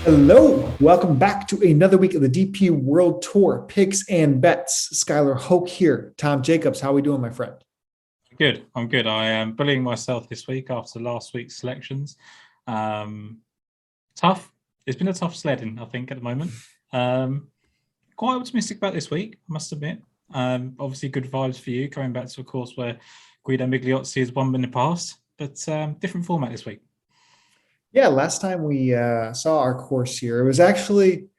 Hello, welcome back to another week of the DP World Tour picks and bets. Skylar, Hoke here. Tom Jacobs, how are we doing, my friend? Good. I'm good. I am bullying myself this week after last week's selections. Um, Tough. It's been a tough sledding, I think, at the moment. Um, Quite optimistic about this week, I must admit. Obviously, good vibes for you, coming back to a course where Guido Migliozzi has won in the past, but different format this week. Yeah, last time we saw our course here, it was actually,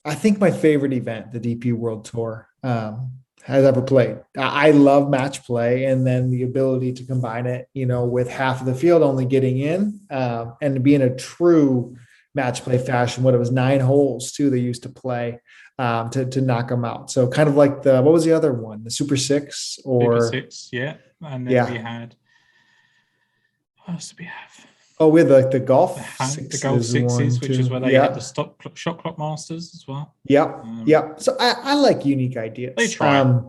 I think, my favorite event the DP World Tour has ever played. I love match play, and then the ability to combine it, with half of the field only getting in, and to be in a true match play fashion. What it was, 9 holes too. They used to play to knock them out. So kind of like what was the other one, the Super Six, Super or six, yeah. And then we yeah. had, what else did we have? Oh, with like the golf The Golf sixes, one, Sixes, which is two. where they had the Yeah. shot clock masters as well. Yep. Um, Yep. So I like unique they ideas. try.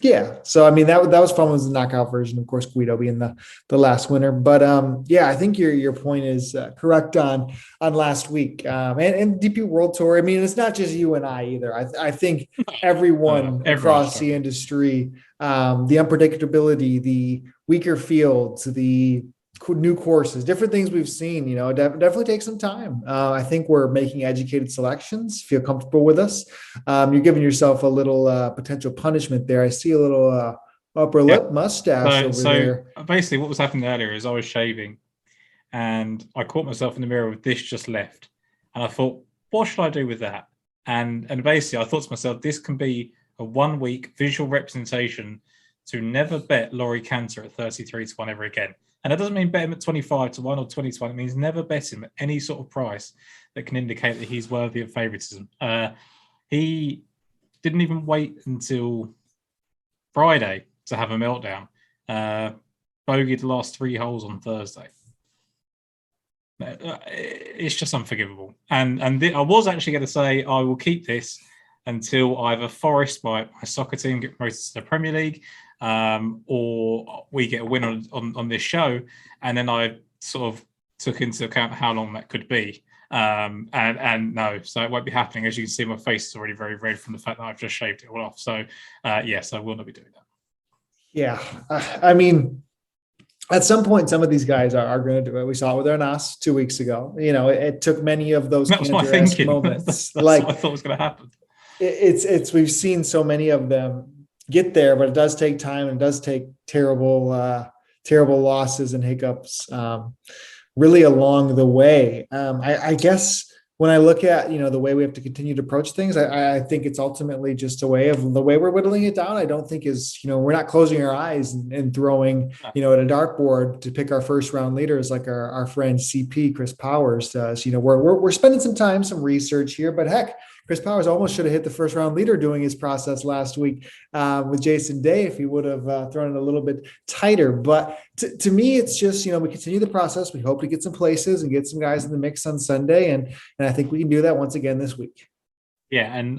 Yeah. So I mean that was fun, was the knockout version, of course, Guido being the last winner. But yeah, I think your point is correct on last week. And DP World Tour. I mean, it's not just you and I either. I think everyone Everyone's across the struggling. industry, the unpredictability, the weaker fields, the new courses, different things we've seen, definitely take some time. I think we're making educated selections. Feel comfortable with us. You're giving yourself a little potential punishment there. I see a little upper Yeah. lip mustache over So there. basically, what was happening earlier is I was shaving, and I caught myself in the mirror with this just left, and I thought, what should I do with that? And basically, I thought to myself, this can be a 1 week visual representation to never bet Laurie Cantor at 33-1 ever again. And that doesn't mean bet him at 25-1 or 20-1. It means never bet him at any sort of price that can indicate that he's worthy of favoritism. He didn't even wait until Friday to have a meltdown. Bogeyed the last 3 holes on Thursday. It's just unforgivable. And I was actually going to say I will keep this until either Forest, my soccer team, get promoted to the Premier League, or we get a win on this show. And then I sort of took into account how long that could be. And no, so it won't be happening. As you can see, my face is already very red from the fact that I've just shaved it all off. So yes, I will not be doing that. Yeah. I mean, at some point, some of these guys are going to do it. We saw it with Ernas 2 weeks ago. It took many of those That was my Cantor-esque thinking. moments. That's what I thought was going to happen. It's we've seen so many of them get there, but it does take time, and it does take terrible losses and hiccups really along the way. I guess when I look at the way we have to continue to approach things, I think it's ultimately just a way of the way we're whittling it down. I don't think is we're not closing our eyes and throwing at a dartboard to pick our first round leaders like our friend CP Chris Powers does. We're spending some time, some research here, but heck, Chris Powers almost should have hit the first round leader doing his process last week with Jason Day if he would have thrown it a little bit tighter. But to me, it's just, we continue the process. We hope to get some places and get some guys in the mix on Sunday. And I think we can do that once again this week. Yeah, and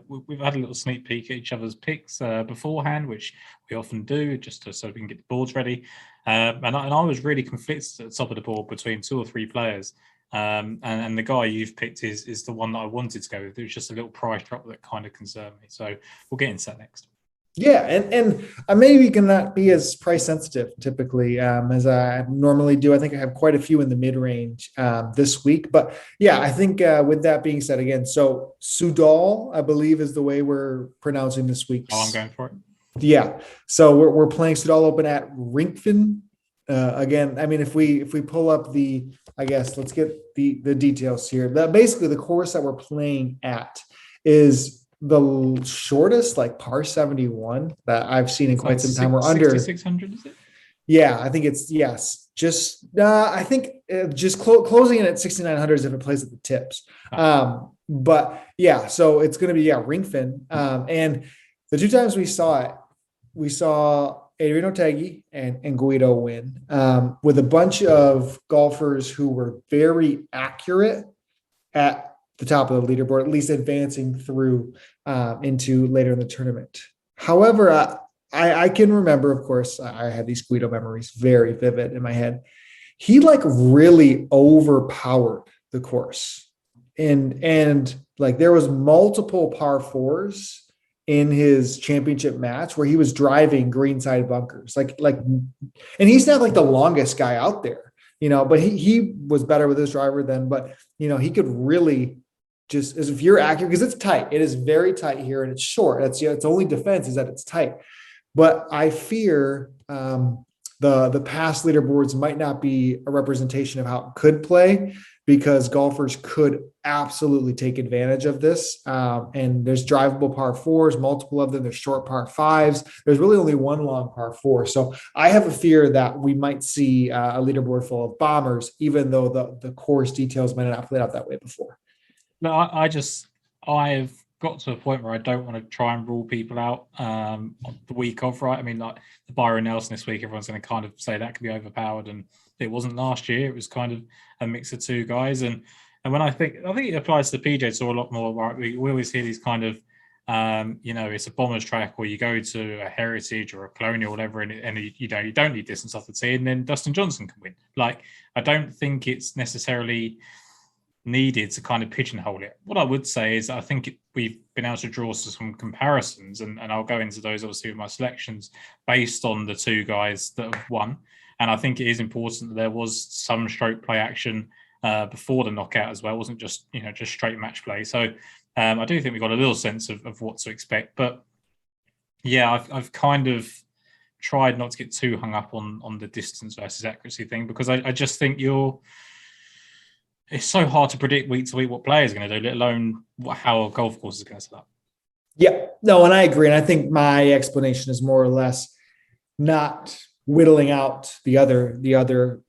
we've had a little sneak peek at each other's picks beforehand, which we often do, just so we can get the boards ready. And I was really conflicted at the top of the board between 2 or 3 players. And the guy you've picked is the one that I wanted to go with. It was just a little price drop that kind of concerned me. So we'll get into that next. Yeah, and I maybe cannot be as price sensitive typically as I normally do. I think I have quite a few in the mid range this week. But yeah, I think with that being said, again, so Soudal, I believe, is the way we're pronouncing this week. Oh, I'm going for it. Yeah, so we're playing Soudal Open at Rinkven. Again, I mean, if we pull up I guess let's get the details here. Basically the course that we're playing at is the shortest, like par 71 that I've seen in quite some time. We're under 6,600, is it? Yeah, I think it's just I think just closing in at 6,900 if it plays at the tips. But yeah, so it's going to be Ringfin. And the 2 times we saw Adrian Otegi and Guido win with a bunch of golfers who were very accurate at the top of the leaderboard, at least advancing through into later in the tournament. However, I can remember, of course, I had these Guido memories very vivid in my head. He really overpowered the course. and like there was multiple par fours in his championship match where he was driving greenside bunkers, and he's not like the longest guy out there, but he was better with his driver then, but he could really just, as if you're accurate, because it's tight, it is very tight here and it's short. That's its only defense is that it's tight. But I fear the past leaderboards might not be a representation of how it could play, because golfers could absolutely take advantage of this. And there's drivable par fours, multiple of them. There's short par fives. There's really only one long par four. So I have a fear that we might see a leaderboard full of bombers, even though the course details might not have played out that way before. No, I've got to a point where I don't want to try and rule people out the week of, right? I mean, like the Byron Nelson this week, everyone's going to kind of say that could be overpowered, and it wasn't last year. It was kind of a mix of two guys, and when I think it applies to the PJ Tour a lot more. Right, we always hear these kind of it's a bombers track, or you go to a Heritage or a Colonial, or whatever, and you don't need distance off the tee, and then Dustin Johnson can win. Like, I don't think it's necessarily needed to kind of pigeonhole it. What I would say is I think we've been able to draw some comparisons, and I'll go into those obviously with my selections based on the two guys that have won. And I think it is important that there was some stroke play action before the knockout as well. It wasn't just straight match play. So I do think we got a little sense of what to expect. But yeah, I've kind of tried not to get too hung up on the distance versus accuracy thing, because I just think it's so hard to predict week to week what players are going to do, let alone how a golf course is going to set up. Yeah, no, and I agree. And I think my explanation is more or less not whittling out the other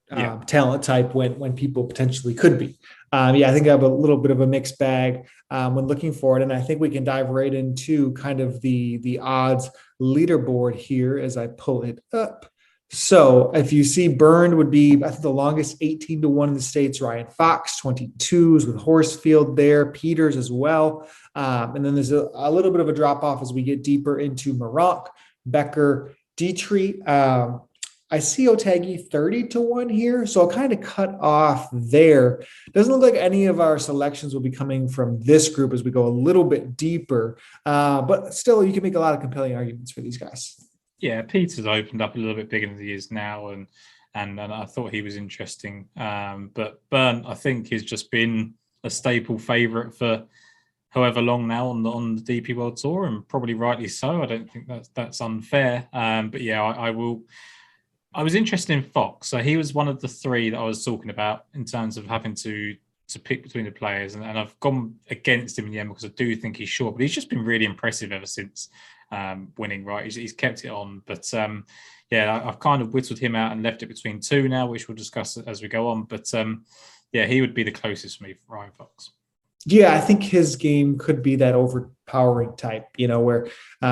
talent type when people potentially could be. I think I have a little bit of a mixed bag when looking for it. And I think we can dive right into kind of the odds leaderboard here as I pull it up. So if you see Burned would be, I think, the longest, 18-1 in the States. Ryan Fox, 22s with Horsfield there, Peters as well. And then there's a little bit of a drop off as we get deeper into Maroc, Becker, Dietrich. I see Otegi 30-1 here. So I'll kind of cut off there. Doesn't look like any of our selections will be coming from this group as we go a little bit deeper. But still, you can make a lot of compelling arguments for these guys. Yeah, Peters opened up a little bit bigger than he is now, and I thought he was interesting. But Burnt, I think, has just been a staple favourite for however long now on the DP World Tour, and probably rightly so. I don't think that's unfair. But yeah, I was interested in Fox. So he was one of the three that I was talking about in terms of having to pick between the players, and I've gone against him in the end because I do think he's short, but he's just been really impressive ever since winning. Right, he's kept it on, but I've kind of whittled him out and left it between two now, which we'll discuss as we go on. But he would be the closest for me for Ryan Fox. Yeah, I think his game could be that overpowering type, where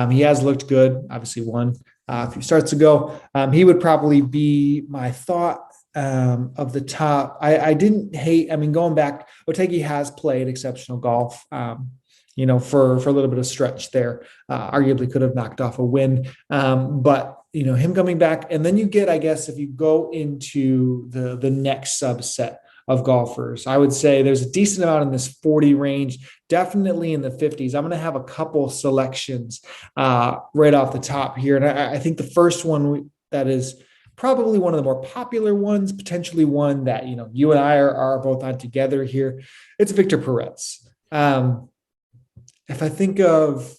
he has looked good, obviously won a few starts ago. He would probably be my thought of the top. I didn't hate, going back, Otegi has played exceptional golf, for a little bit of stretch there. Arguably could have knocked off a win. But, him coming back, and then you get, I guess, if you go into the next subset of golfers, I would say there's a decent amount in this 40 range, definitely in the 50s. I'm going to have a couple selections right off the top here. And I think the first one that is probably one of the more popular ones, potentially one that, you and I are both on together here, it's Victor Perez. If I think of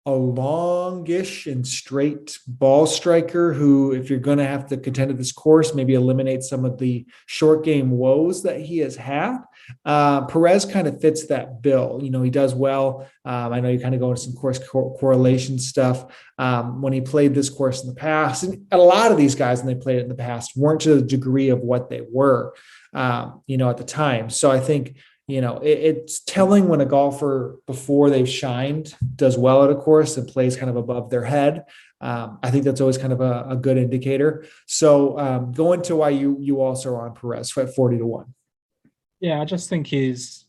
a longish and straight ball striker who, if you're going to have to contend at this course, maybe eliminate some of the short game woes that he has had, Perez kind of fits that bill. He does well. I know you kind of go into some course correlation stuff. When he played this course in the past, and a lot of these guys, when they played it in the past, weren't to the degree of what they were, at the time. So I think, it's telling when a golfer before they've shined does well at a course and plays kind of above their head. I think that's always kind of a good indicator. So go into why you also are on Perez at 40-1. Yeah, I just think his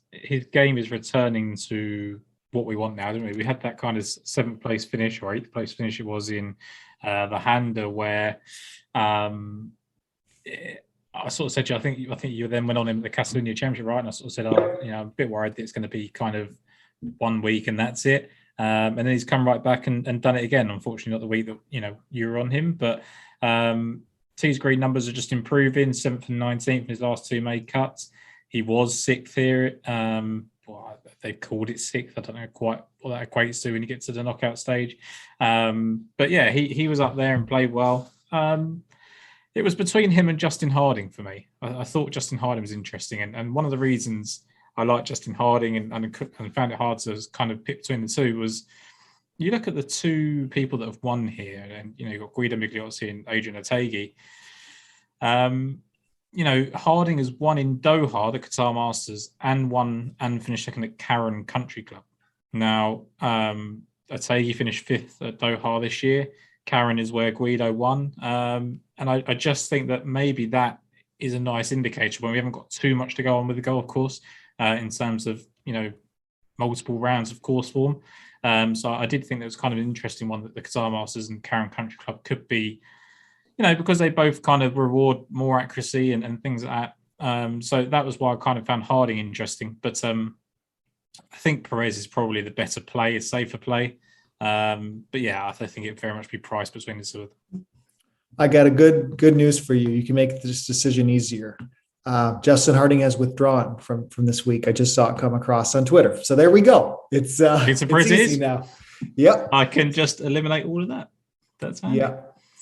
game is returning to what we want now, don't we? We had that kind of 7th place finish or 8th place finish it was in the Handa, where I sort of said to you, I think you then went on him at the Catalonia Championship, right? And I sort of said, oh, I'm a bit worried that it's going to be kind of 1 week and that's it. And then he's come right back and done it again. Unfortunately, not the week that you were on him, but T's green numbers are just improving. 7th and 19th in his last 2 made cuts. He was 6th here. They've called it 6th. I don't know quite what that equates to when you get to the knockout stage. But yeah, he was up there and played well. It was between him and Justin Harding for me. I thought Justin Harding was interesting. And one of the reasons I like Justin Harding and found it hard to kind of pick between the two was you look at the 2 people that have won here, and you've got Guido Migliozzi and Adrian Otaegi. Harding has won in Doha, the Qatar Masters, and finished second at Karen Country Club. Now, Otaegi finished 5th at Doha this year. Karen is where Guido won. And I just think that maybe that is a nice indicator when we haven't got too much to go on with the golf course in terms of, multiple rounds of course form. So I did think that was kind of an interesting one that the Qatar Masters and Karen Country Club could be, because they both kind of reward more accuracy and things like that. So that was why I kind of found Harding interesting. But I think Perez is probably the better play, a safer play. But yeah, I think it'd very much be priced between the 2 of them. I got a good news for you. You can make this decision easier. Justin Harding has withdrawn from this week. I just saw it come across on Twitter. So there we go. It's easy now. Yep. I can just eliminate all of that. That's fine. Yeah.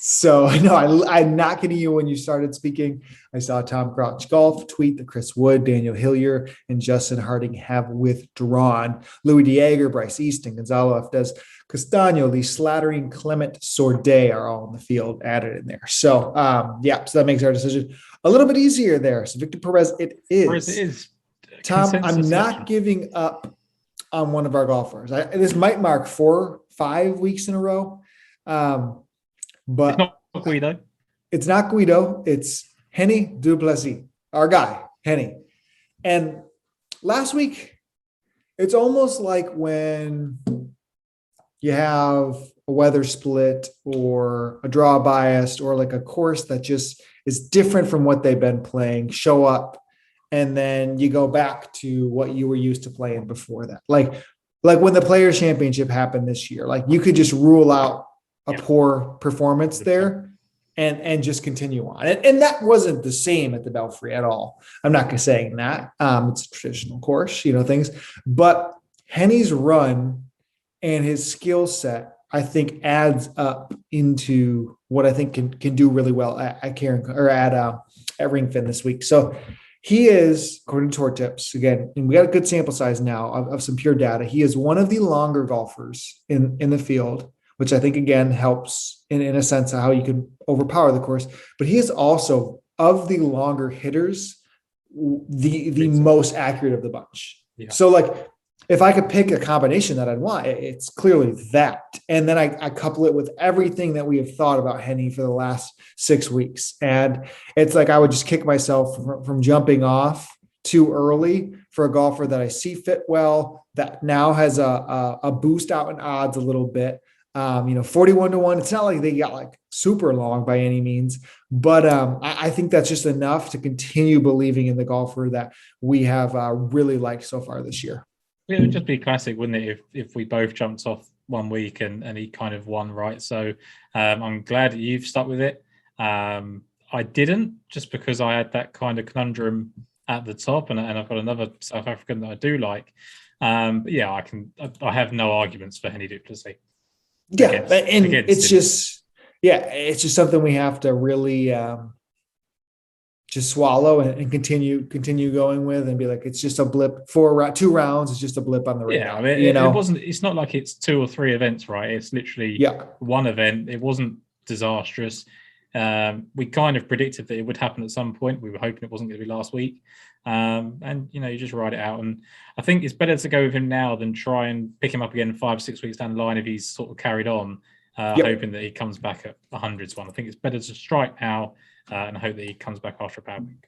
So no, I'm not kidding you. When you started speaking, I saw Tom Crouch Golf tweet that Chris Wood, Daniel Hillier, and Justin Harding have withdrawn. Louis Diager, Bryce Easton, Gonzalo Eftes Castano, Lee Slattery, Clement Sorday are all in the field added in there. So so that makes our decision a little bit easier there. So Victor Perez, it is. Tom, I'm not giving up on one of our golfers. This might mark 4-5 weeks in a row. But it's not Guido. It's not Guido. It's Henny Duplessis, our guy, Henny. And last week, it's almost like when you have a weather split or a draw biased or like a course that just is different from what they've been playing, show up, and then you go back to what you were used to playing before that. Like when the Players Championship happened this year, like you could just rule out a poor performance there and just continue on. And that wasn't the same at the Belfry at all. I'm not saying that. It's a traditional course, things. But Henny's run and his skill set, I think, adds up into what I think can do really well at Karen or at Ringfin this week. So he is, according to Tour Tips, again, and we got a good sample size now of some pure data. He is one of the longer golfers in the field, which I think, again, helps in a sense of how you can overpower the course. But he is also, of the longer hitters, the most accurate of the bunch. Yeah. So, if I could pick a combination that I'd want, it's clearly that. And then I couple it with everything that we have thought about Henny for the last 6 weeks. And it's like I would just kick myself from jumping off too early for a golfer that I see fit well, that now has a boost out in odds a little bit. 41-1. It's not like they got super long by any means, but I think that's just enough to continue believing in the golfer that we have really liked so far this year. It would just be classic, wouldn't it, if we both jumped off 1 week and he kind of won, right? So I'm glad that you've stuck with it. I didn't, just because I had that kind of conundrum at the top, and I've got another South African that I do like. But yeah, I have no arguments for Henny Duplessis. Yeah, it's just something we have to really just swallow and continue going with, and be like, it's just a blip. 2 rounds is just a blip on the radar. Yeah, it wasn't. It's not like it's 2 or 3 events, right? It's literally one event. It wasn't disastrous. We kind of predicted that it would happen at some point. We were hoping it wasn't going to be last week. And you just ride it out. And I think it's better to go with him now than try and pick him up again 5-6 weeks down the line if he's sort of carried on, hoping that he comes back at 100s one. I think it's better to strike now and hope that he comes back after a bad week.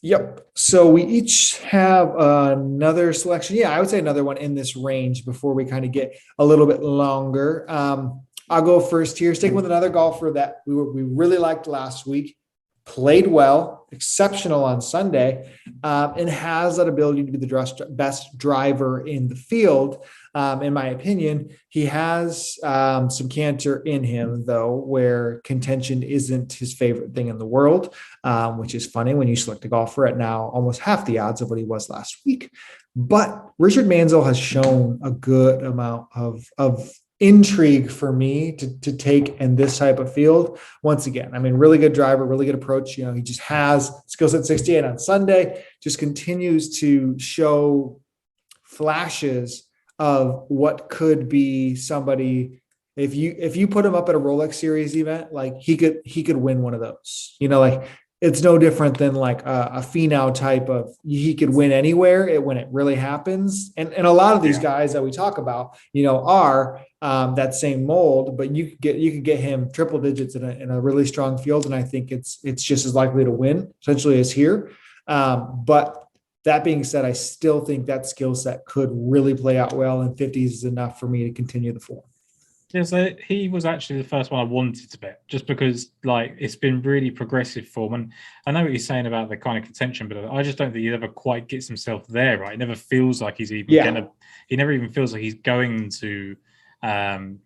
Yep. So we each have another selection. Yeah, I would say another one in this range before we kind of get a little bit longer. I'll go first here. Sticking with another golfer that we really liked last week, played well, exceptional on Sunday, and has that ability to be the best driver in the field. In my opinion, he has some canter in him, though, where contention isn't his favorite thing in the world, which is funny when you select a golfer at now almost half the odds of what he was last week. But Richard Manziel has shown a good amount of intrigue for me to take in this type of field. Once again, I mean, really good driver, really good approach. You know, he just has skill set 68 on Sunday, just continues to show flashes of what could be somebody. If you put him up at a Rolex Series event, like he could win one of those. You know, like it's no different than like a Finau type of, he could win anywhere when it really happens. And a lot of these guys that we talk about, you know, are that same mold, but you could get him triple digits in a really strong field. And I think it's just as likely to win essentially as here. But that being said, I still think that skill set could really play out well, and 50s is enough for me to continue the form. Yeah, so he was actually the first one I wanted to bet, just because like it's been really progressive form. And I know what you're saying about the kind of contention, but I just don't think he ever quite gets himself there, right? It never feels like he's even he never even feels like he's going to hunt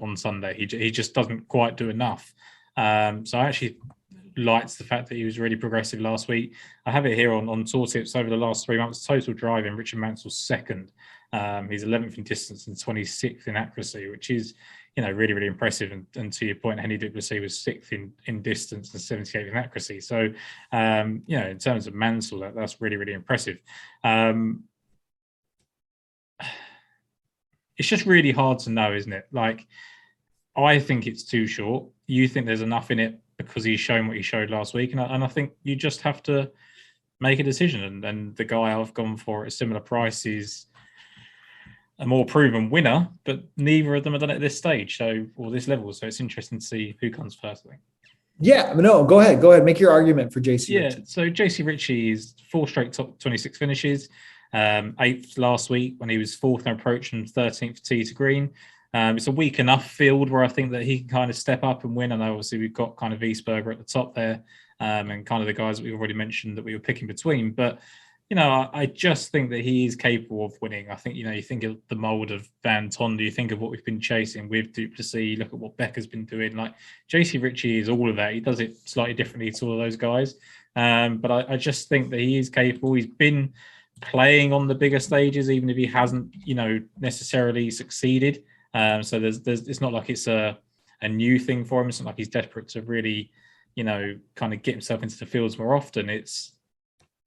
on Sunday. He just doesn't quite do enough. So I actually liked the fact that he was really progressive last week. I have it here on tour tips over the last 3 months. Total driving, Richard Mansell's second. He's 11th in distance and 26th in accuracy, which is, you know, really, really impressive. And to your point, Henny Duplessis was 6th in distance and 78th in accuracy. So, you know, in terms of Mansell, that's really, really impressive. It's just really hard to know, isn't it? Like, I think it's too short. You think there's enough in it because he's shown what he showed last week. And I think you just have to make a decision. And the guy I've gone for at a similar price is a more proven winner, but neither of them have done it at this stage, or this level. So it's interesting to see who comes first, I think. Yeah, no, go ahead. Make your argument for JC Ritchie. Yeah, so JC Ritchie is 4 straight top 26 finishes, 8th last week when he was 4th in approach and 13th tee to green. It's a weak enough field where I think that he can kind of step up and win. And obviously we've got kind of Wiesberger at the top there, and kind of the guys that we've already mentioned that we were picking between. But you know, I just think that he is capable of winning. I think, you know, you think of the mold of Van Tonder, you think of what we've been chasing with Duplessis, look at what Becker's been doing. Like, JC Ritchie is all of that. He does it slightly differently to all of those guys. But I just think that he is capable. He's been playing on the bigger stages, even if he hasn't, you know, necessarily succeeded. So there's it's not like it's a new thing for him. It's not like he's desperate to really, you know, kind of get himself into the fields more often.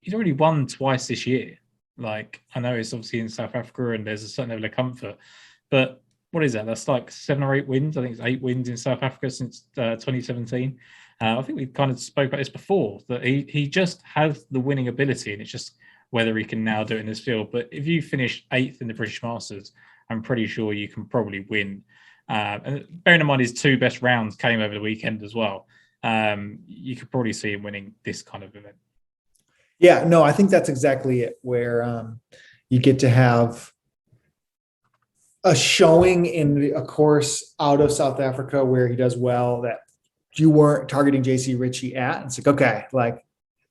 He's already won twice this year. Like, I know it's obviously in South Africa and there's a certain level of comfort, but what is that? That's like 7 or 8 wins. I think it's 8 wins in South Africa since 2017. I think we kind of spoke about this before, that he just has the winning ability, and it's just whether he can now do it in this field. But if you finish 8th in the British Masters, I'm pretty sure you can probably win. And bearing in mind his 2 best rounds came over the weekend as well, you could probably see him winning this kind of event. Yeah, no, I think that's exactly it, where you get to have a showing in a course out of South Africa where he does well that you weren't targeting JC Ritchie at. It's like, okay, like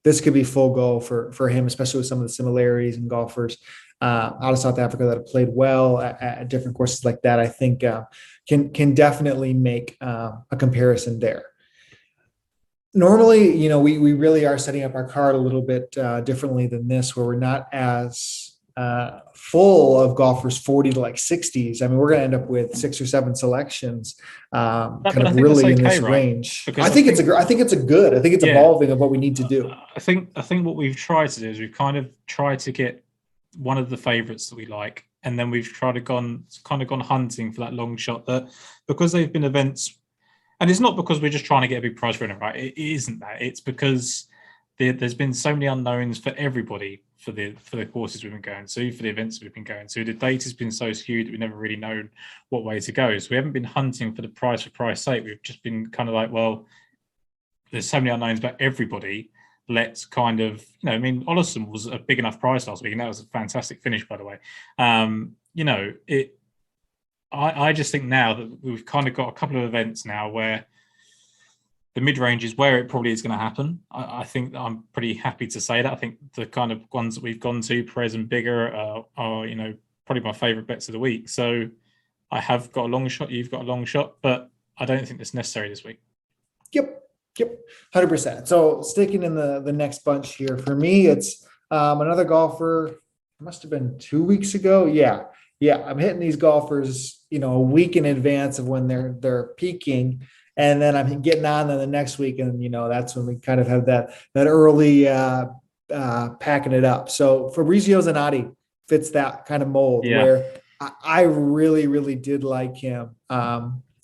this could be full go for him, especially with some of the similarities in golfers out of South Africa that have played well at different courses like that. I think can definitely make a comparison there. Normally, you know, we really are setting up our card a little bit differently than this, where we're not as full of golfers 40 to like 60s. I mean, we're going to end up with 6 or 7 selections, kind of really okay, in this range. Because I think it's evolving of what we need to do. I think what we've tried to do is we've kind of tried to get one of the favorites that we like, and then we've gone hunting for that long shot, that because they've been events. And it's not because we're just trying to get a big prize winner, right? It isn't that. It's because there's been so many unknowns for everybody for the courses we've been going to, for the events we've been going to. The data's been so skewed that we've never really known what way to go. So we haven't been hunting for the prize for prize sake. We've just been kind of like, well, there's so many unknowns about everybody. Let's kind of, you know, I mean, Ollison was a big enough prize last week, and that was a fantastic finish, by the way. You know, I just think now that we've kind of got a couple of events now where the mid-range is where it probably is going to happen. I think I'm pretty happy to say that. I think the kind of ones that we've gone to, Perez and Bigger, are probably my favourite bets of the week. So I have got a long shot. You've got a long shot, but I don't think that's necessary this week. Yep, 100%. So sticking in the next bunch here for me, it's another golfer. It must have been 2 weeks ago. Yeah. I'm hitting these golfers, a week in advance of when they're peaking, and then I'm getting on them the next week, and that's when we kind of have that early packing it up. So Fabrizio Zanotti fits that kind of mold where I really, really did like him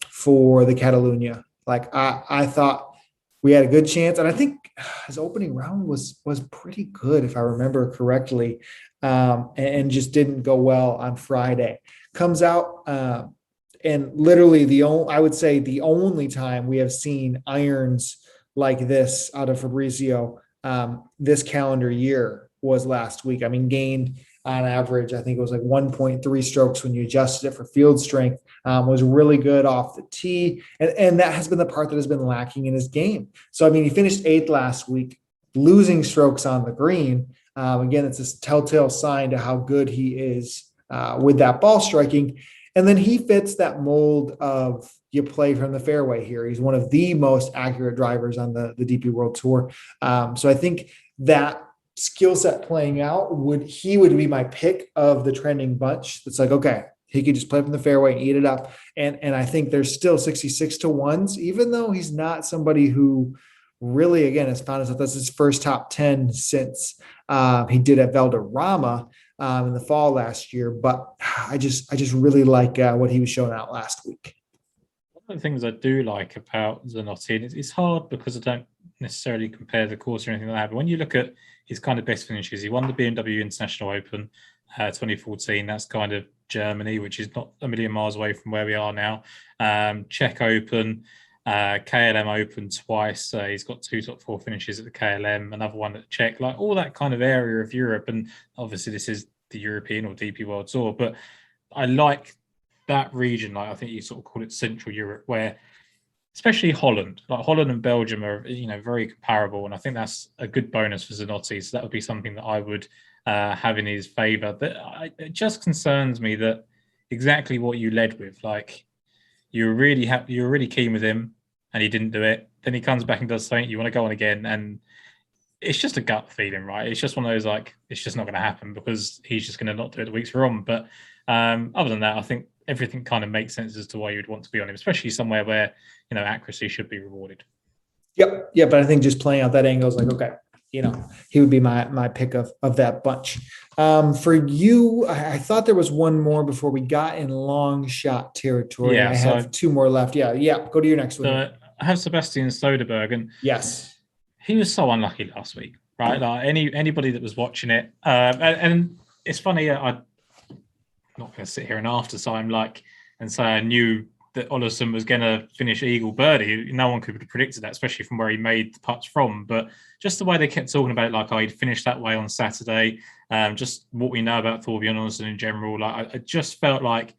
for the Catalunya. Like I thought we had a good chance, and I think his opening round was pretty good if I remember correctly, and just didn't go well on Friday. Comes out and literally I would say the only time we have seen irons like this out of Fabrizio this calendar year was last week. I mean, gained on average, I think it was like 1.3 strokes when you adjusted it for field strength, was really good off the tee. And that has been the part that has been lacking in his game. So, I mean, he finished 8th last week, losing strokes on the green. Again, it's a telltale sign to how good he is with that ball striking. And then he fits that mold of you play from the fairway here. He's one of the most accurate drivers on the DP World Tour. So I think that skill set playing out would be my pick of the trending bunch. That's like, okay, he could just play from the fairway and eat it up. And I think there's still 66 to 1s, even though he's not somebody who really, again, has found himself. That's his first top 10 since he did at Valderrama in the fall last year. But I just really like what he was showing out last week. One of the things I do like about Zanotti, and it's hard because I don't necessarily compare the course or anything like that, but when you look at his kind of best finishes, he won the BMW International Open 2014. That's kind of Germany, which is not a million miles away from where we are now. Czech Open, KLM Open twice. He's got 2 top 4 finishes at the KLM, another one at the Czech, like all that kind of area of Europe. And obviously this is the European or DP World Tour, but I like that region. Like I think you sort of call it Central Europe, where especially Holland and Belgium are, very comparable. And I think that's a good bonus for Zanotti. So that would be something that I would have in his favour. But it just concerns me that exactly what you led with, like you were really keen with him and he didn't do it. Then he comes back and does something, you want to go on again. And it's just a gut feeling, right? It's just one of those, like, it's just not going to happen because he's just going to not do it the weeks we're on. But other than that, I think everything kind of makes sense as to why you'd want to be on him, especially somewhere where, accuracy should be rewarded. Yep. But I think just playing out that angle is like, okay, he would be my pick of that bunch. For you, I thought there was one more before we got in long shot territory. Yeah, I have 2 more left. Yeah. Go to your next one. I have Sebastian Soderberg, and yes, he was so unlucky last week, right? Like anybody that was watching it, and it's funny. I'm not going to sit here and after time and say I knew that Olesen was going to finish eagle birdie. No one could have predicted that, especially from where he made the putts from. But just the way they kept talking about it, like, he'd finished that way on Saturday. Just what we know about Thorbjorn Olesen in general. Like, I just felt like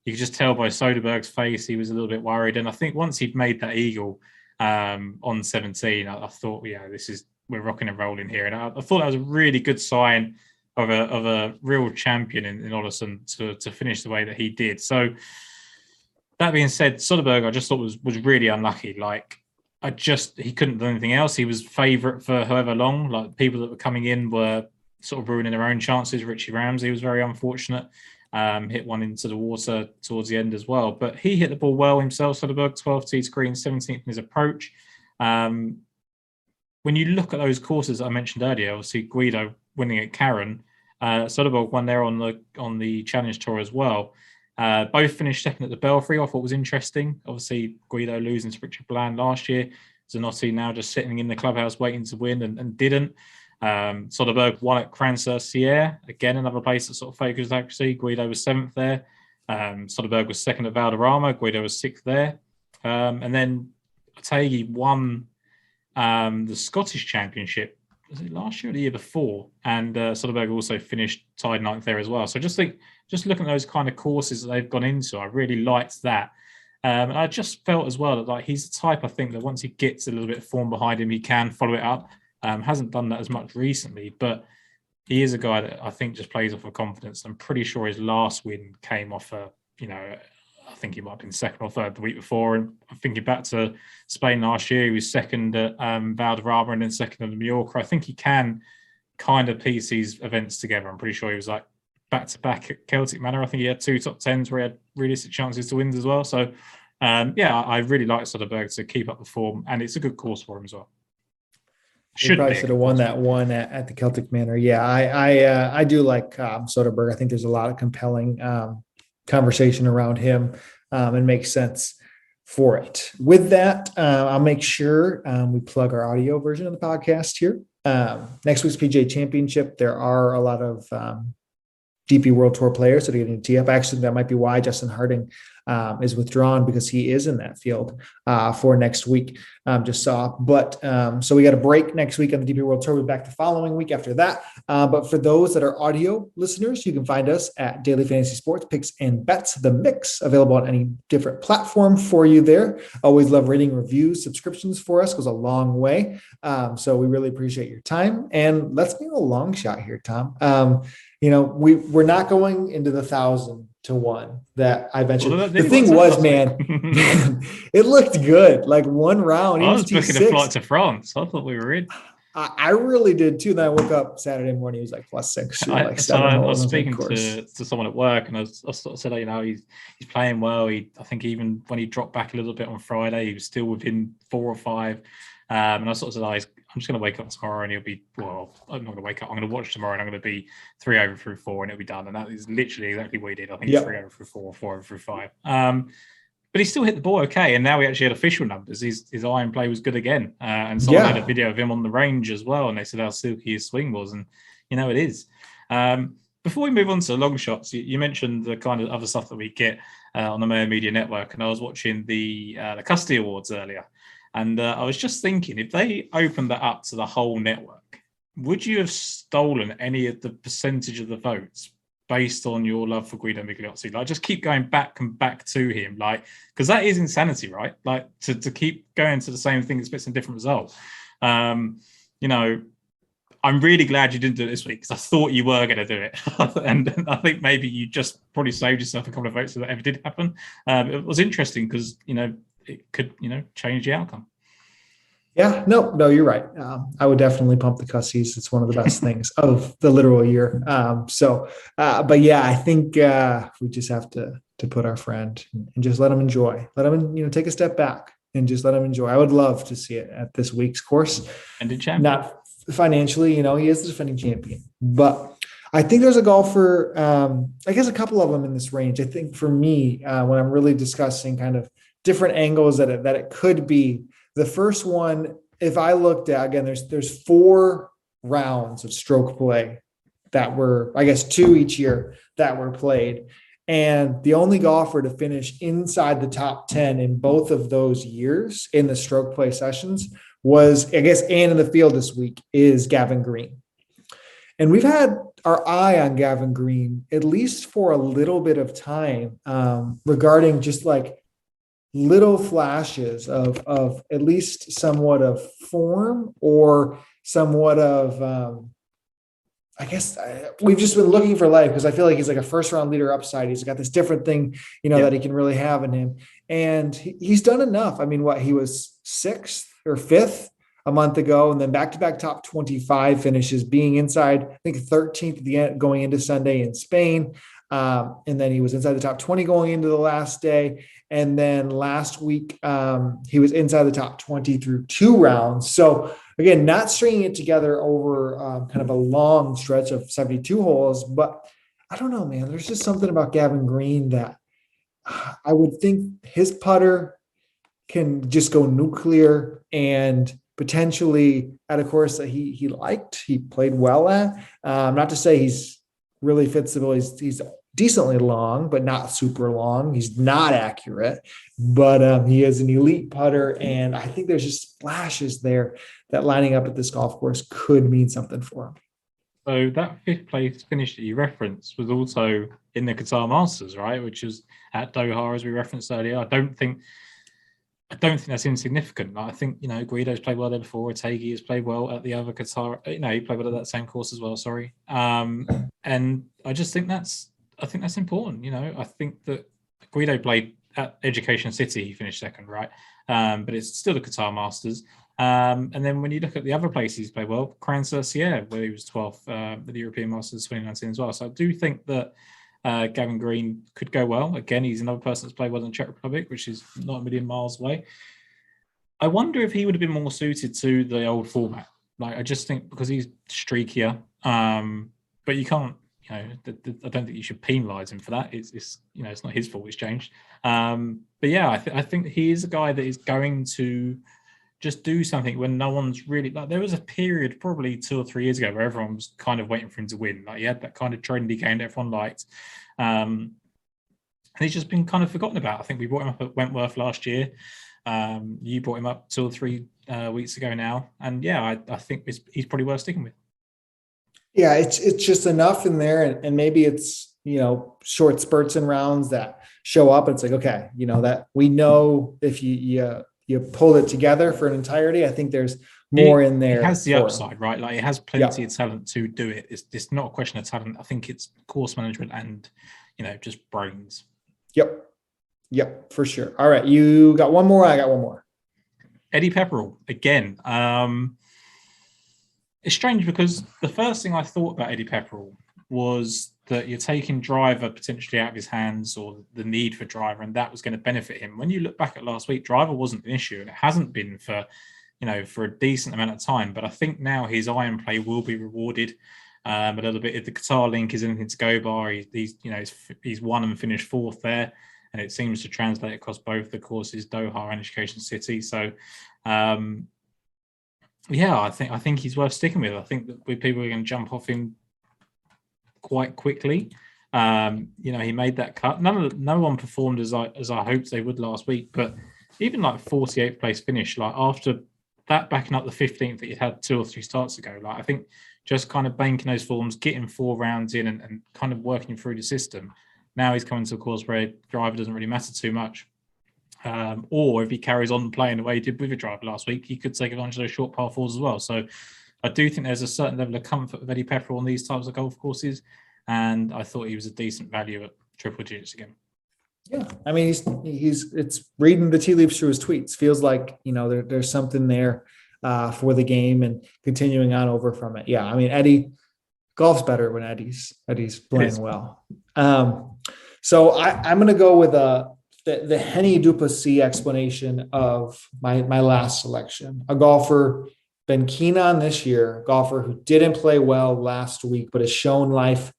you could just tell by Soderberg's face he was a little bit worried. And I think once he'd made that eagle on 17, I thought, we're rocking and rolling here. And I thought that was a really good sign of a real champion in Olesen to finish the way that he did. So that being said, Soderberg I just thought was really unlucky. Like, he couldn't do anything else. He was favourite for however long. Like, people that were coming in were sort of ruining their own chances. Richie Ramsey was very unfortunate. Hit one into the water towards the end as well. But he hit the ball well himself, Soderberg, 12 tee to green, 17th in his approach. When you look at those courses I mentioned earlier, obviously Guido winning at Karen, Soderberg won there on the Challenge Tour as well. Both finished second at the Belfry. I thought was interesting. Obviously, Guido losing to Richard Bland last year. Zanotti now just sitting in the clubhouse waiting to win and didn't. Soderberg won at Cran-sur-Sierre. Again, another place that sort of focused accuracy. Guido was 7th there. Soderberg was 2nd at Valderrama. Guido was 6th there. And then Otaegi won the Scottish Championship. Was it last year or the year before? And Soderberg also finished tied 9th there as well. So just looking at those kind of courses that they've gone into, I really liked that. And I just felt as well that like he's the type, I think, that once he gets a little bit of form behind him, he can follow it up. Hasn't done that as much recently, but he is a guy that I think just plays off of confidence. I'm pretty sure his last win came off I think he might have been second or third the week before. And I'm thinking back to Spain last year, he was second at Valderrama and then second at Mallorca. I think he can kind of piece these events together. I'm pretty sure he was like back-to-back at Celtic Manor. I think he had 2 top 10s where he had realistic chances to win as well. So, I really like Soderberg to keep up the form, and it's a good course for him as well. He probably should have won that one at the Celtic Manor. Yeah, I do like Soderberg. I think there's a lot of compelling conversation around him, and makes sense for it. With that, I'll make sure we plug our audio version of the podcast here. Next week's PGA Championship, there are a lot of DP World Tour players that are getting tee up. Actually, that might be why Justin Harding is withdrawn, because he is in that field for next week. Just saw, but so we got a break next week on the DP World Tour. We'll be back the following week after that. But for those that are audio listeners, you can find us at Daily Fantasy Sports Picks and Bets, the mix, available on any different platform for you there. Always love rating, reviews, subscriptions for us, goes a long way. So we really appreciate your time. And let's make a long shot here, Tom. We're not going into the 1,000 to 1 that I mentioned. Well, the thing was, man, it looked good. Like one round. I was booking a flight to France. I thought we were in. I really did too. Then I woke up Saturday morning. It was like +6. I was speaking to someone at work, and I sort of said, he's playing well. I think even when he dropped back a little bit on Friday, he was still within 4 or 5. And I sort of said, I'm just going to wake up tomorrow and he'll be, well, I'm not going to wake up. I'm going to watch tomorrow and I'm going to be 3 over through 4 and it'll be done. And that is literally exactly what he did. I think it's 3 over through 4, 4 over through 5. But he still hit the ball okay. And now he actually had official numbers. His iron play was good again. And someone had a video of him on the range as well. And they said how silky his swing was. And, it is. Before we move on to long shots, you mentioned the kind of other stuff that we get on the Mayo Media Network. And I was watching the Custody Awards earlier. And I was just thinking, if they opened that up to the whole network, would you have stolen any of the percentage of the votes based on your love for Guido Migliozzi? Like, just keep going back and back to him, because that is insanity, right? Like, to keep going to the same thing, expecting a different result. I'm really glad you didn't do it this week, because I thought you were going to do it. And I think maybe you just probably saved yourself a couple of votes if that ever did happen. It was interesting because, it could, change the outcome. Yeah, no, you're right. I would definitely pump the cussies. It's one of the best things of the literal year. But yeah, I think we just have to put our friend and just let him enjoy. Let him, take a step back and just let him enjoy. I would love to see it at this week's course. And the champion. Not financially, he is the defending champion. But I think there's a golfer, I guess a couple of them in this range. I think for me, when I'm really discussing kind of different angles that it could be, the first one, if I looked at, again, there's 4 rounds of stroke play that were, I guess, 2 each year that were played. And the only golfer to finish inside the top 10 in both of those years in the stroke play sessions was, I guess, and in the field this week is Gavin Green. And we've had our eye on Gavin Green, at least for a little bit of time, regarding just like little flashes of at least somewhat of form or somewhat of, I guess we've just been looking for life, because I feel like he's like a first round leader upside. He's got this different thing, that he can really have in him. And he's done enough. I mean, he was 6th or 5th a month ago, and then back-to-back top 25 finishes, being inside, I think 13th at the end, going into Sunday in Spain. And then he was inside the top 20 going into the last day. And then last week, he was inside the top 20 through 2 rounds. So again, not stringing it together over kind of a long stretch of 72 holes, but I don't know, man, there's just something about Gavin Green that I would think his putter can just go nuclear, and potentially at a course that he liked, he played well at. Not to say he's really fits the bill. He's decently long, but not super long. He's not accurate, but he is an elite putter. And I think there's just flashes there that lining up at this golf course could mean something for him. So that fifth place finish that you referenced was also in the Qatar Masters, right? Which was at Doha, as we referenced earlier. I don't think that's insignificant. Like, I think, Guido's played well there before. Otegi has played well at the other Qatar. He played well at that same course as well. Sorry. And I just think that's important. I think that Guido played at Education City. He finished second, right? But it's still the Qatar Masters. And then when you look at the other places he's played well, Cran-sur-Sierre, where he was 12th at the European Masters 2019 as well. So I do think that Gavin Green could go well. Again, he's another person that's played well in the Czech Republic, which is not a million miles away. I wonder if he would have been more suited to the old format. Like, I just think because he's streakier, but you can't, I don't think you should penalise him for that. It's not his fault it's changed. But yeah, I think he is a guy that is going to just do something when no one's really, like, there was a period probably 2 or 3 years ago where everyone was kind of waiting for him to win. Like, he had that kind of trendy game that everyone liked. And he's just been kind of forgotten about. I think we brought him up at Wentworth last year. You brought him up 2 or 3 weeks ago now. And yeah, I think he's probably worth sticking with. Yeah, it's just enough in there. And maybe it's, short spurts and rounds that show up. And it's like, okay, that we know if you pull it together for an entirety, I think there's more in there. It has the upside, right? Like, it has plenty of talent to do it. It's not a question of talent. I think it's course management and, just brains. Yep, for sure. All right, you got one more. I got one more. Eddie Pepperell again. It's strange because the first thing I thought about Eddie Pepperell was that you're taking driver potentially out of his hands, or the need for driver, and that was going to benefit him. When you look back at last week, driver wasn't an issue, and it hasn't been for a decent amount of time. But I think now his iron play will be rewarded a little bit. If the Qatar link is anything to go by, he's won and finished 4th there, and it seems to translate across both the courses, Doha and Education City. So yeah, I think he's worth sticking with. I think that people are going to jump off him quite quickly. He made that cut. No one performed as I hoped they would last week, but even like 48th place finish, like after that backing up the 15th that you had 2 or 3 starts ago, like, I think just kind of banking those forms, getting 4 rounds in and kind of working through the system. Now he's coming to a course where driver doesn't really matter too much. Or if he carries on playing the way he did with a driver last week, he could take advantage of those short par 4s as well. So I do think there's a certain level of comfort with Eddie Pepperell on these types of golf courses, and I thought he was a decent value at triple digits again. Yeah, I mean, it's reading the tea leaves through his tweets. Feels like there's something there for the game and continuing on over from it. Yeah, I mean, Eddie, golf's better when Eddie's playing well. So I'm going to go with the Henny Duplessis explanation of my last selection. A golfer been keen on this year, a golfer who didn't play well last week, but has shown life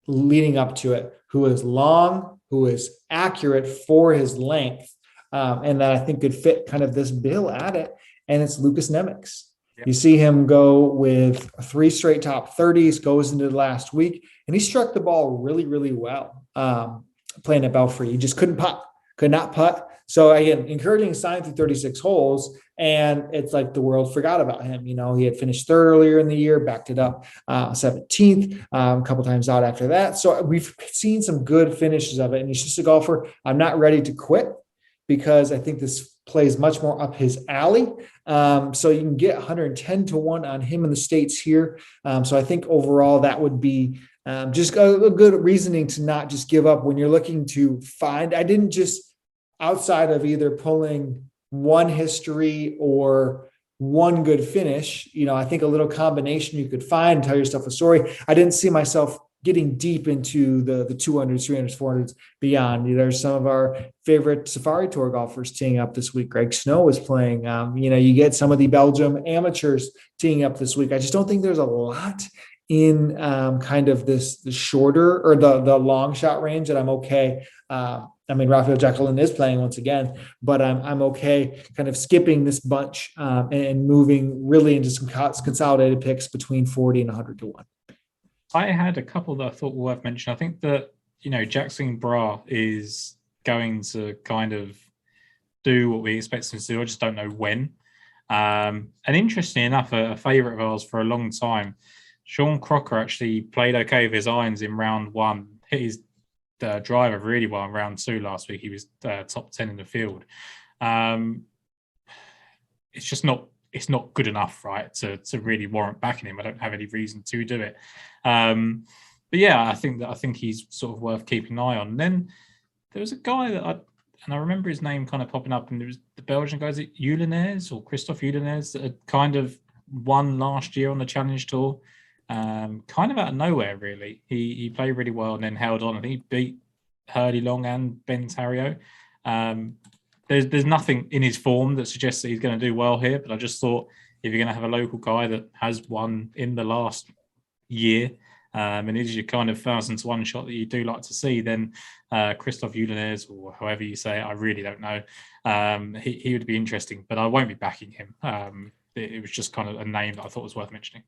leading up to it, who is long, who is accurate for his length, and that I think could fit kind of this bill at it. And it's Lucas Nemec. Yep. You see him go with 3 straight top 30s, goes into the last week, and he struck the ball really, really well playing at Belfry. He just could not putt. So again, encouraging sign through 36 holes, and it's like the world forgot about him. He had finished 3rd earlier in the year, backed it up 17th, a couple times out after that. So we've seen some good finishes of it, and he's just a golfer I'm not ready to quit, because I think this plays much more up his alley. So you can get 110-1 on him in the States here. So I think overall that would be just a good reasoning to not just give up when you're looking to find. I didn't just, outside of either pulling one history or one good finish, I think a little combination you could find and tell yourself a story. I didn't see myself getting deep into the 200s, 300s, 400s beyond. There's some of our favorite Safari Tour golfers teeing up this week. Greg Snow was playing. You get some of the Belgium amateurs teeing up this week. I just don't think there's a lot in kind of the shorter or the long shot range that I'm okay. Rafael Jacqueline is playing once again, but I'm okay kind of skipping this bunch and moving really into some consolidated picks between 40 and 100-1. I had a couple that I thought were worth mentioning. I think that, Jackson Bra is going to kind of do what we expect him to do. I just don't know when. And interestingly enough, a favourite of ours for a long time Sean Crocker actually played okay with his irons in round one. Hit his driver really well in round two last week. He was top 10 in the field. It's just not. It's not good enough, right, to really warrant backing him. I don't have any reason to do it. But yeah, I think he's sort of worth keeping an eye on. And then there was a guy that I remember his name kind of popping up, and it was the Belgian guys at Ulanez or Christophe Ulanez that had kind of won last year on the Challenge Tour. Kind of out of nowhere, really. He played really well and then held on. I think he beat Hurley Long and Ben Tario. There's nothing in his form that suggests that he's going to do well here, but I just thought if you're going to have a local guy that has won in the last year, and is your kind of 1,000-to-1 shot that you do like to see, then Christophe Ulanez, or however you say it, I really don't know. He would be interesting, but I won't be backing him. It was just kind of a name that I thought was worth mentioning.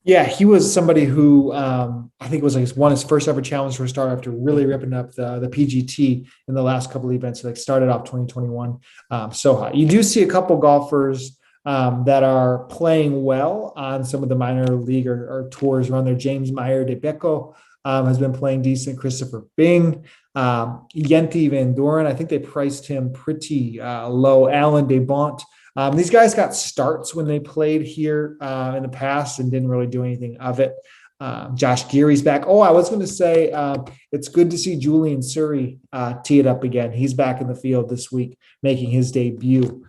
Yeah, he was somebody who I think was like won his first ever challenge for a start after really ripping up the PGT in the last couple of events. Like started off 2021 so hot. You do see a couple golfers that are playing well on some of the minor league or tours around there. James Meyer de Becco has been playing decent. Christopher Bing, Yenti Van Doren. I think they priced him pretty low. Alan DeBont. These guys got starts when they played here in the past and didn't really do anything of it. Josh Geary's back. Oh, I was going to say it's good to see Julian Surrey tee it up again. He's back in the field this week, making his debut.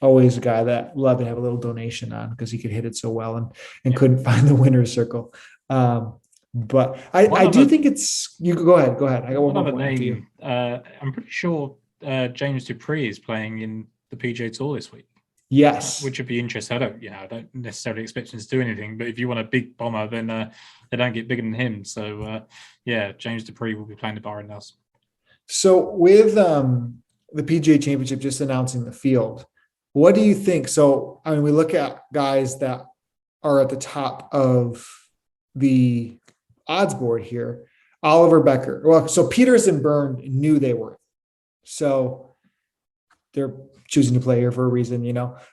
Always a guy that love to have a little donation on because he could hit it so well and couldn't find the winner's circle. But I do think it's you. Go ahead. I got one more point for you. I'm pretty sure James Dupree is playing in the PGA Tour this week. Yes, which would be interesting. I don't necessarily expect him to do anything, but if you want a big bomber, then they don't get bigger than him. So James Dupree will be playing the Byron Nelson. So with the PGA Championship just announcing the field, what do you think? So I mean, we look at guys that are at the top of the odds board here. Oliver Becker. Well, so Peters and Byrne knew they were. So they're choosing to play here for a reason,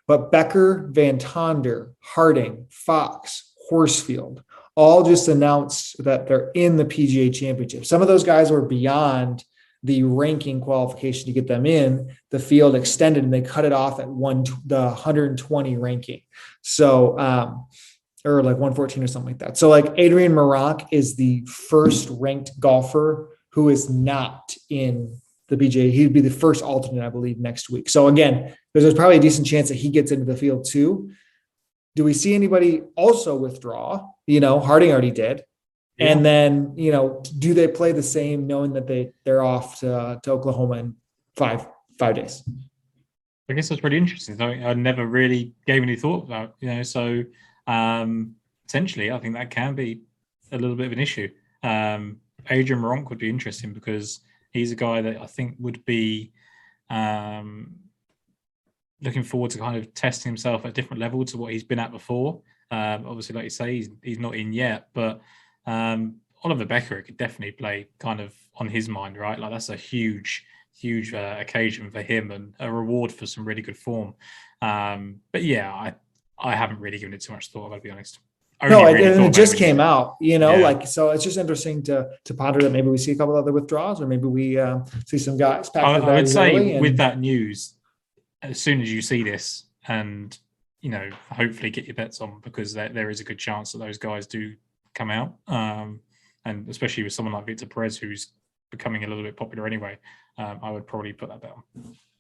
But Becker, Van Tonder, Harding, Fox, Horsfield, all just announced that they're in the PGA Championship. Some of those guys were beyond the ranking qualification to get them in. The field extended and they cut it off at the 120 ranking. So, or like 114 or something like that. So like Adrian Meronk is the first ranked golfer who is not in the PGA. He'd be the first alternate, I believe, next week. So again, there's probably a decent chance that he gets into the field too. Do we see anybody also withdraw? Harding already did. Yeah. And then, do they play the same knowing that they're off to Oklahoma in five days? I guess that's pretty interesting. I never really gave any thought about, so potentially I think that can be a little bit of an issue. Adrian Meronk would be interesting because he's a guy that I think would be looking forward to kind of testing himself at a different level to what he's been at before. Obviously, like you say, he's not in yet, but Oliver Becker could definitely play kind of on his mind, right? Like that's a huge occasion for him and a reward for some really good form. But yeah, I haven't really given it too much thought, I'll be honest. It just came out, so it's just interesting to ponder that maybe we see a couple other withdrawals or maybe we see some guys. I would say with that news, as soon as you see this and, hopefully get your bets on because there is a good chance that those guys do come out. And especially with someone like Victor Perez, who's becoming a little bit popular anyway, I would probably put that bet on.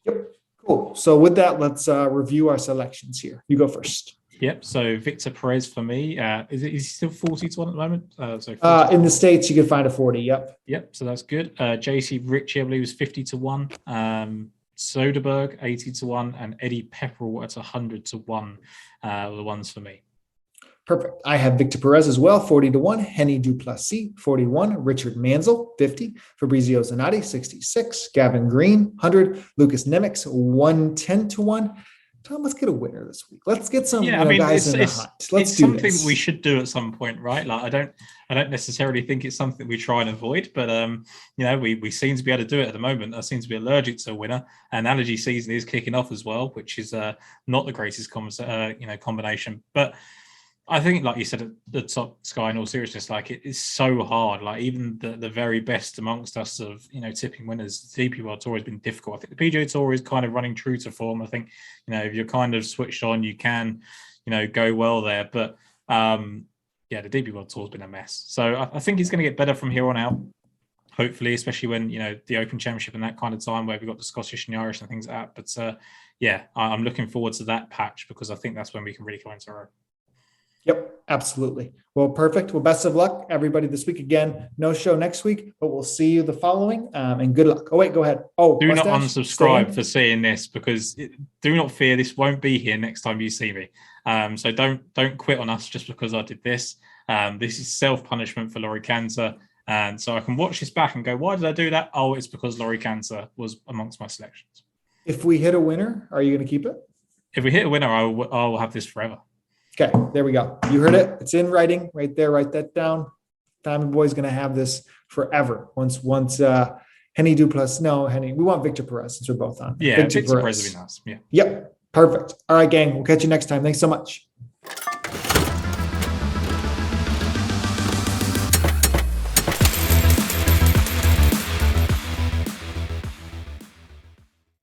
Yep. Cool. So with that, let's review our selections here. You go first. Yep. So Victor Perez for me, is he still 40-1 at the moment? In the States, you can find a 40. Yep. Yep. So that's good. JC Ritchie, I believe, was 50-1. Soderberg 80-1, and Eddie Pepperell at 100-1. Were the ones for me. Perfect. I have Victor Perez as well, 40-1. Henny Duplessis, 41. Richard Manzel, 50. Fabrizio Zanotti, 66. Gavin Green, 100. Lucas Nemec, 110-1. Tom, let's get a winner this week. Let's get some guys in the hunt. Let's do something that we should do at some point, right? Like I don't necessarily think it's something we try and avoid, but we seem to be able to do it at the moment. I seem to be allergic to a winner, and allergy season is kicking off as well, which is not the greatest combination. But I think, like you said at the top, Sky, in all seriousness, like it is so hard. Like even the very best amongst us of, tipping winners, the DP World Tour has been difficult. I think the PGA Tour is kind of running true to form. I think, if you're kind of switched on, you can, go well there. But the DP World Tour has been a mess. So I think he's going to get better from here on out. Hopefully, especially when, the Open Championship and that kind of time where we've got the Scottish and the Irish and things like that. But I'm looking forward to that patch because I think that's when we can really go into our own. Yep, absolutely. Well, perfect. Well, best of luck, everybody, this week. Again, no show next week, but we'll see you the following. And good luck. Oh, wait, go ahead. Oh, do not unsubscribe for seeing this, because do not fear, this won't be here next time you see me. So don't quit on us just because I did this. This is self-punishment for Laurie Cantor. And so I can watch this back and go, why did I do that? Oh, it's because Laurie Cantor was amongst my selections. If we hit a winner, are you going to keep it? If we hit a winner, I'll have this forever. Okay, there we go. You heard it. It's in writing right there. Write that down. Diamond Boy's going to have this forever. Once Henny Duplass. No, Henny. We want Victor Perez since we're both on. Yeah, Victor Perez would be nice. Yeah. Yep. Perfect. All right, gang. We'll catch you next time. Thanks so much.